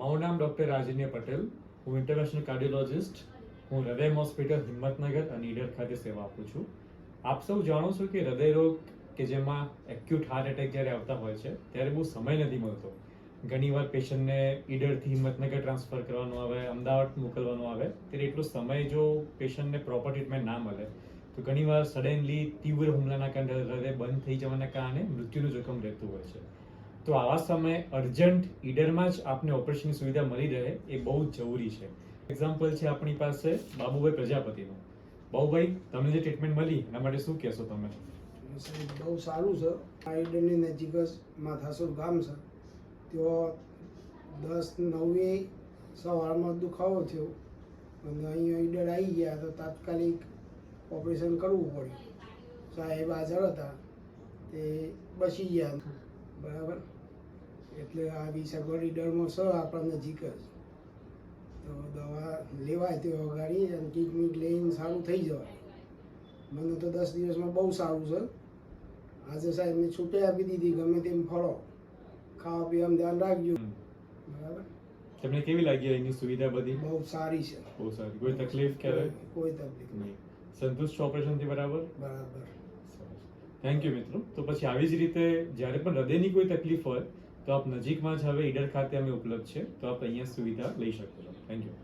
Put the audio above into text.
મારું નામ ડૉક્ટર રાજન્ય પટેલ. હું ઇન્ટરનેશનલ કાર્ડિયોલોજિસ્ટ. હું હૃદય હોસ્પિટલ હિંમતનગર અને ઈડર ખાતે સેવા આપું છું. આપ સૌ જાણો છો કે હૃદયરોગ કે જેમાં એક્યુટ હાર્ટ એટેક જ્યારે આવતા હોય છે ત્યારે બહુ સમય નથી મળતો. ઘણીવાર પેશન્ટને ઈડરથી હિંમતનગર ટ્રાન્સફર કરવાનું આવે, અમદાવાદ મોકલવાનું આવે ત્યારે એટલો સમય જો પેશન્ટને પ્રોપર ટ્રીટમેન્ટ ના મળે તો ઘણીવાર સડનલી તીવ્ર હુમલાના કારણે હૃદય બંધ થઈ જવાના કારણે મૃત્યુનું જોખમ રહેતું હોય છે. તો આવા સમયે અર્જન્ટ ઈડરમાં જ આપને ઓપરેશનની સુવિધા મળી રહે એ બહુ જ જરૂરી છે. એક્ઝામ્પલ છે આપણી પાસે બાબુભાઈ પ્રજાપતિનું. બાબુભાઈ, તમને જે ટ્રીટમેન્ટ મળી એના માટે શું કહેશો તમે? બહુ સારું છે. આ ઈડરની નજીક જ માથાસુર ગામ છે. ત્યાં 10-9 સવારમાં દુખાવો થયો અને અહીંયા ઈડર આવી ગયા તો તાત્કાલિક ઓપરેશન કરવું પડ્યું. સાહેબ હાજર હતા તે બચી ગયા. બરાબર, એટલે આવી સગવડ ઈડરમાં છે આપણા નજીક જ. તો દવા લેવાય તે વગાડી અને ટ્રીટમેન્ટ લઈને સારું થઈ જવાય. મને તો 10 દિવસમાં બહુ સારું છે. આજે સાહેબને છૂટે આપી દીધી, ગમે તેમ ફળો, ખાવા પીવામાં ધ્યાન રાખજો. બરાબર. તમને કેવી લાગી એની સુવિધા બધી? બહુ સારી છે. બહુ સારી. કોઈ તકલીફ ક્યારે? કોઈ તકલીફ નહીં. સંતુષ્ટ છો ઓપરેશનથી? બરાબર. બરાબર. થેન્ક યુ મિત્રો. તો પછી આવી જ રીતે જ્યારે પણ હૃદયની કોઈ તકલીફ હોય તો આપ નજીકમાં જ હવે ઈડર ખાતે અમે ઉપલબ્ધ છે, તો આપ અહીંયા સુવિધા લઈ શકો છો. Thank you.